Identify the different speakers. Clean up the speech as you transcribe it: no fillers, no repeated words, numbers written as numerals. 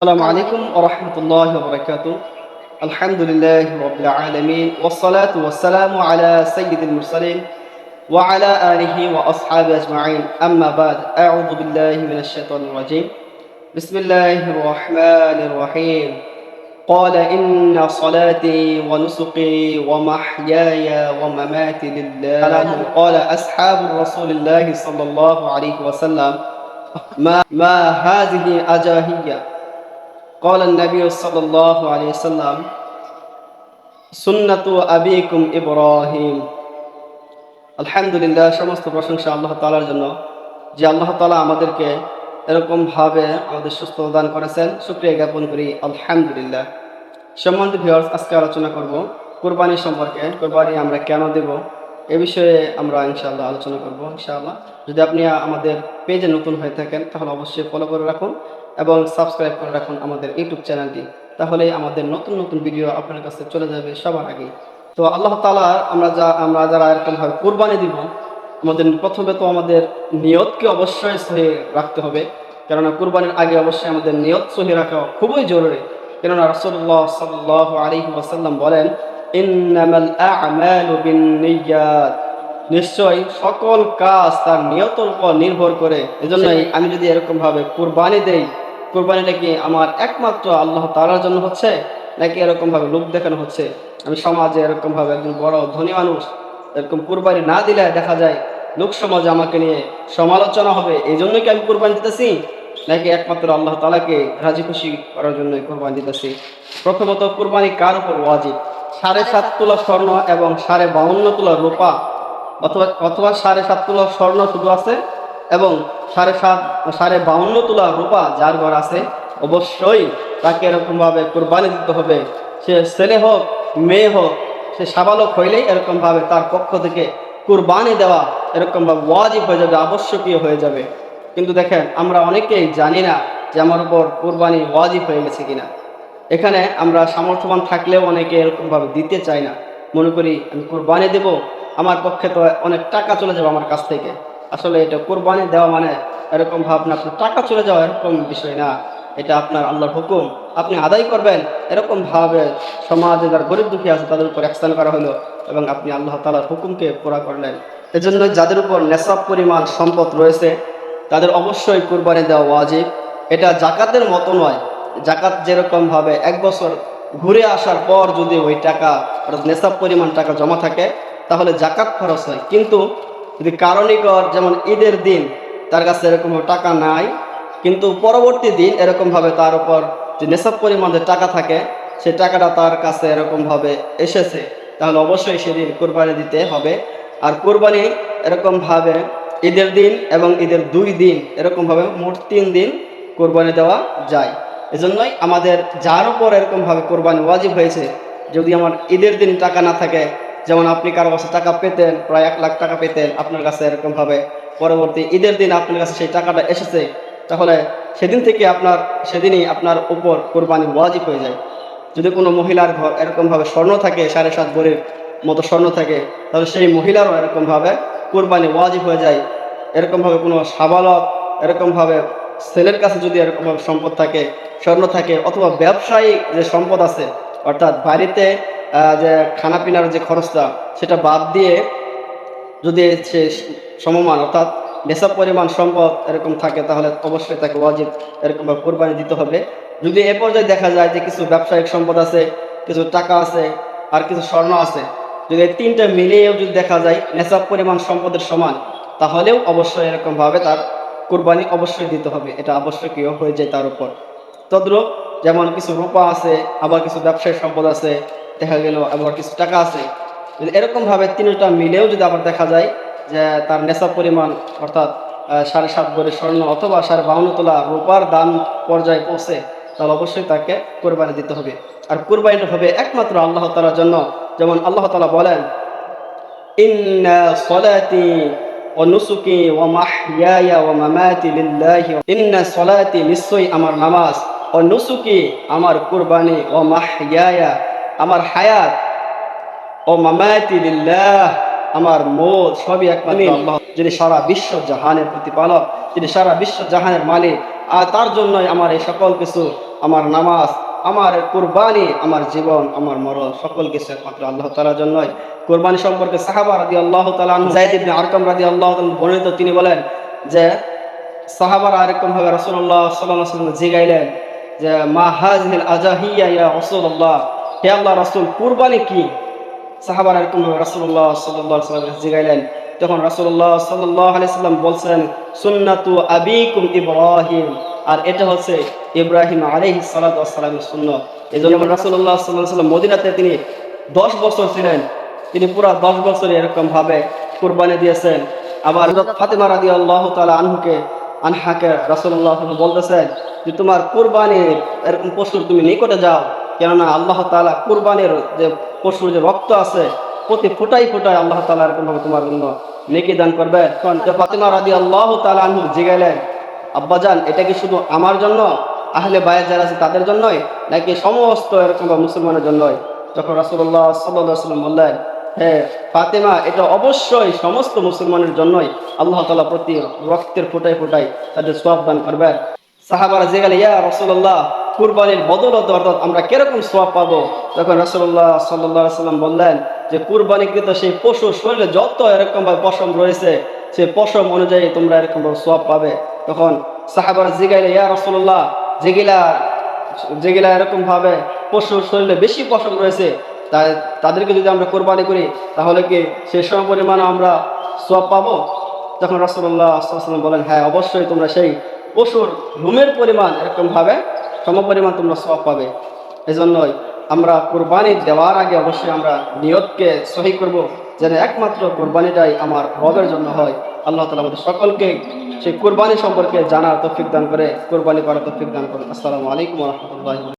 Speaker 1: السلام عليكم ورحمة الله وبركاته. الحمد لله رب العالمين والصلاة والسلام على سيد المرسلين وعلى آله وأصحابه أجمعين. أما بعد، أعوذ بالله من الشيطان الرجيم. بسم الله الرحمن الرحيم. قال إن صلاتي ونسقي ومحياي ومماتي لله. قال أصحاب رسول الله صلى الله عليه وسلم ما هذه أجاهية. قال النبي صلى الله عليه وسلم সুন্নাতু আবিকুম ইব্রাহিম। আলহামদুলিল্লাহ, সমস্ত প্রশংসা আল্লাহ তাআলার জন্য, যে আল্লাহ তাআলা আমাদেরকে এরকম ভাবে আমাদের সুস্থ দান করেছেন। শুকরিয়া জ্ঞাপন করি আলহামদুলিল্লাহ। সম্মানিত ভিউয়ার্স, আজকে আলোচনা করব কুরবানি সম্পর্কে। কুরবানি আমরা কেন দেব এ বিষয়ে আমরা ইনশাআল্লাহ আলোচনা করব ইনশাআল্লাহ। যদি আপনি আমাদের পেজে নতুন হয়ে থাকেন তাহলে অবশ্যই ফলো করে রাখুন এবং সাবস্ক্রাইব করে রাখুন আমাদের ইউটিউব চ্যানেলটি, তাহলে আমাদের নতুন নতুন ভিডিও আপনার কাছে চলে যাবে সবার আগে। তো আল্লাহ তাআলা আমরা যারা এরকমভাবে কুরবানি দিব, আমাদের প্রথমে তো আমাদের নিয়তকে অবশ্যই সহি রাখতে হবে। কেননা কুরবানির আগে অবশ্যই আমাদের নিয়ত সহি রাখা খুবই জরুরি। কেননা রাসূলুল্লাহ সাল্লাল্লাহু আলাইহি ওয়াসাল্লাম বলেন, ইন্নামাল আ'মালু বিন্নিয়াত, নিশ্চয়ই সকল কাজ তার নিয়তের উপর নির্ভর করে। এজন্যই আমি যদি এরকম ভাবে কুরবানি দেই, কুরবানিটা কি আমার একমাত্র আল্লাহ তাআলার জন্য হচ্ছে, নাকি এরকম ভাবে লোক দেখানো হচ্ছে? আমি সমাজে এরকম ভাবে একজন বড় ধনী মানুষ, এরকম কুরবানি না দিলে দেখা যায় লোক সমাজে আমাকে নিয়ে সমালোচনা হবে, এই জন্য কি আমি কুরবানি দিতেছি, নাকি একমাত্র আল্লাহ তাআলাকে রাজি খুশি করার জন্য কুরবানি দিতেছি? প্রথমত, কুরবানি কার উপর ওয়াজিব? 7.5 তোলা স্বর্ণ এবং 52.5 তোলা রূপা, অথবা অথবা 7.5 তোলা স্বর্ণ শুধু আছে এবং 52.5 তোলা রূপা যার ঘর আছে, অবশ্যই তাকে এরকম ভাবে কুরবানি দিতে হবে। সে ছেলে হোক মেয়ে হোক, সে সাবালক হইলেই এরকম ভাবে তার পক্ষ থেকে কুরবানি দেওয়া এরকম ভাবে ওয়াজিব হয়ে যাবে, আবশ্যকীয় হয়ে যাবে। কিন্তু দেখেন, আমরা অনেকেই জানি না যে আমার উপর কুরবানি ওয়াজিব হয়ে গেছে কিনা। এখানে আমরা সামর্থ্যবান থাকলেও অনেকে এরকম ভাবে দিতে চায় না। মনে করি আমি কুরবানি দেব, আমার পক্ষে তো অনেক টাকা চলে যাবে আমার কাছ থেকে। আসলে এটা কুরবানি দেওয়া মানে এরকম ভাবনা আপনার টাকা চলে যাওয়া এরকম বিষয় না। এটা আপনার আল্লাহর হুকুম, আপনি আদায় করবেন। এরকম ভাবে সমাজে যারা গরিব দুঃখী আছে তাদের উপর ইহসান করা হলো এবং আপনি আল্লাহ তাআলার হুকুমকে পুরা করলেন। এজন্য যাদের উপর নেশাব পরিমাণ সম্পদ রয়েছে তাদের অবশ্যই কুরবানি দেওয়া ওয়াজিব। এটা জাকাতের মতো নয়। জাকাত যেরকম ভাবে 1 বছর ঘুরে আসার পর যদি ওই টাকা অর্থাৎ নেশাব পরিমাণ টাকা জমা থাকে তাহলে জাকাত খরচ হয়। কিন্তু যদি কারণিকর, যেমন ঈদের দিন তার কাছে এরকম টাকা নাই, কিন্তু পরবর্তী দিন এরকম ভাবে তার উপর যে নেশাব পরিমাণ যে টাকা থাকে সেই টাকাটা তার কাছে এরকম ভাবে এসেছে, তাহলে অবশ্যই সেদিন কোরবানি দিতে হবে। আর কোরবানি এরকম ভাবে ঈদের দিন এবং ঈদের 2 দিন এরকম ভাবে মোট 3 দিন কোরবানি দেওয়া যায়। এজন্যই আমাদের যার উপর এরকম ভাবে কোরবানি ওয়াজিব হয়েছে, যদি আমার ঈদের দিন টাকা না থাকে, যেমন আপনি কারো কাছে টাকা পেতেন, প্রায় 1 লাখ টাকা পেতেন, আপনার কাছে এরকম ভাবে পরবর্তী ঈদের দিন আপনার কাছে সেই টাকাটা এসেছে, তাহলে সেদিন থেকে সেদিনই আপনার উপর কোরবানি ওয়াজিব হয়ে যায়। যদি কোনো মহিলার ঘর এরকম ভাবে স্বর্ণ থাকে, 7.5 ভরির মতো স্বর্ণ থাকে, তাহলে সেই মহিলারও এরকম ভাবে কোরবানি ওয়াজিব হয়ে যায়। এরকম ভাবে কোনো সাবালক এরকম ভাবে ছেলের কাছে যদি এরকম ভাবে সম্পদ থাকে, স্বর্ণ থাকে, অথবা ব্যবসায়িক যে সম্পদ আছে, অর্থাৎ বাড়িতে যে খানাপিনার যে খরচটা সেটা বাদ দিয়ে যদি সে সমমান অর্থাৎ নেশাব পরিমাণ সম্পদ এরকম থাকে, তাহলে অবশ্যই তাকে ওয়াজিব এরকম ভাবে কোরবানি দিতে হবে। যদি এ পর্যায়ে দেখা যায় যে কিছু ব্যবসায়িক সম্পদ আছে, কিছু টাকা আছে, আর কিছু স্বর্ণ আছে, যদি এই 3টা মিলিয়েও যদি দেখা যায় নেশাব পরিমাণ সম্পদের সমান, তাহলেও অবশ্যই এরকম ভাবে তার কোরবানি অবশ্যই দিতে হবে। এটা আবশ্যকীয় হয়ে যায় তার উপর। তদ্রূপ যেমন কিছু রূপা আছে, আবার কিছু ব্যবসায়িক সম্পদ আছে, দেখা গেল আবার কিছু টাকা আছে, যদি এরকম ভাবে 3টা মিলেও যদি আবার দেখা যায় যে তার নেশাব পরিমাণ অর্থাৎ 7.5 ভরি স্বর্ণ অথবা 52 তোলা রূপার দাম পর্যায়ে পৌঁছে, তাহলে অবশ্যই তাকে কোরবানি দিতে হবে। আর কোরবানিটা হবে একমাত্র আল্লাহ তাআলার জন্য। যেমন আল্লাহ তাআলা বলেন, ইন্না সলাতি ওয়া নুসুকি ওয়া মাহইয়ায়া ওয়া মামাতি লিল্লাহি। ইন্না সলাতি, নিশ্চয়ই আমার নামাজ, ও নুসুকি আমার কুরবানি, ও মাহইয়ায়া আমার হায়াত, ও মামাতি লিল্লাহ আমার মৌত, সবই একমাত্র আল্লাহ, যিনি সারা বিশ্ব জাহানের প্রতিপালক, যিনি সারা বিশ্ব জাহানের মালিক। আর তার জন্যই আমার এই সকল কিছু আমার নামাজ, আমার কুরবানি, আমার জীবন, আমার মরণ, সকল কিছু একমাত্র আল্লাহ তাআলার জন্যই। কুরবানি সম্পর্কে সাহাবা রাদিয়াল্লাহু তাআলা আনহু যায়েদ ইবনে আরকাম রাদিয়াল্লাহু তাআলা বর্ণিত, তিনি বলেন যে সাহাবারা এরকম ভাবে রাসূলুল্লাহ সাল্লাল্লাহু আলাইহি ওয়াসাল্লাম জিগাইলেন যে মা হাযিহিল আজাহিয়া ইয়া রাসূলুল্লাহ, হে আল্লাহর রাসূল কুরবানি কি? সাহাবারা এরকম ভাবে রাসূলুল্লাহ সাল্লাল্লাহু আলাইহি ওয়াসাল্লাম জিগাইলেন। তখন রাসূলুল্লাহ সাল্লাল্লাহু আলাইহি ওয়াসাল্লাম বলছেন সুন্নাতু আবিকুম ইব্রাহিম, আর এটা হচ্ছে ইব্রাহিম আলাইহিস সালাতু ওয়াস সালামের সুন্নাত। এজন্য রাসূলুল্লাহ সাল্লাল্লাহু আলাইহি ওয়াসাল্লাম মদিনাতে তিনি 10 বছর ছিলেন, তিনি পুরা 10 বছর এরকম ভাবে কুরবানি দিয়েছেন। আবার হযরত ফাতেমা রাদিয়াল্লাহু তাআলা আনহাকে রাসূলুল্লাহ বলতেছেন যে তোমার কুরবানির এরকম পশুর তুমি নিকটে যাও, কেননা আল্লাহ তাআলা কুরবানির যে পশুর যে রক্ত আছে প্রতি ফোঁটায় ফোঁটায় আল্লাহ তাআলা এরকম ভাবে তোমার জন্য নেকি দান করবে। তখন ফাতেমা রাদিয়াল্লাহু তাআলা আনহু জিজ্ঞাসা, আব্বাজান এটা কি শুধু আমার জন্য, আহলে বায়াত যারা আছে তাদের জন্যই, নাকি সমস্ত এরকম মুসলমানের জন্যই? তখন রাসূলুল্লাহ সাল্লাল্লাহু আলাইহি ওয়াসাল্লাম বললেন, হে ফাতেমা, এটা অবশ্যই সমস্ত মুসলমানের জন্যই আল্লাহ তাআলা প্রতি রক্তের ফোঁটায় ফোঁটায় তাদের সওয়াব দান করবেন। সাহাবারা জিজ্ঞাসা, ইয়া রাসূলুল্লাহ কুরবানির বদৌলত অর্থাৎ আমরা কিরকম সওয়াব পাবো? তখন রাসূলুল্লাহ সাল্লাল্লাহু আলাইহি ওয়াসাল্লাম বললেন যে কুরবানিকৃত সেই পশুর শরীরে যত এরকম ভাবে পশম রয়েছে সেই পশম অনুযায়ী তোমরা এরকম ভাবে সওয়াব পাবে। তখন সাহাবারা জিজ্ঞাসা, ইয়া রাসূলুল্লাহ যেগুলা এরকম ভাবে পশুর শরীরে বেশি পশম রয়েছে তাদেরকে যদি আমরা কোরবানি করি তাহলে কি সেই সম পরিমাণ আমরা সওয়াব পাবো? তখন রাসূলুল্লাহ সাল্লাল্লাহু আলাইহি ওয়াসাল্লাম বলেন, হ্যাঁ অবশ্যই তোমরা সেই পশুর লোমের পরিমাণ এরকম ভাবে সমপরিমাণ তোমরা সওয়াব পাবে। এজন্যই আমরা কোরবানি দেওয়ার আগে অবশ্যই আমরা নিয়তকে সহি করব, যেন একমাত্র কোরবানিটাই আমার রবের জন্য হয়। আল্লাহ তাআলা আমাদের সকলকে সেই কোরবানি সম্পর্কে জানার তৌফিক দান করে, কোরবানি করার তৌফিক দান করুন। আসসালামু আলাইকুম ওয়া রাহমাতুল্লাহি।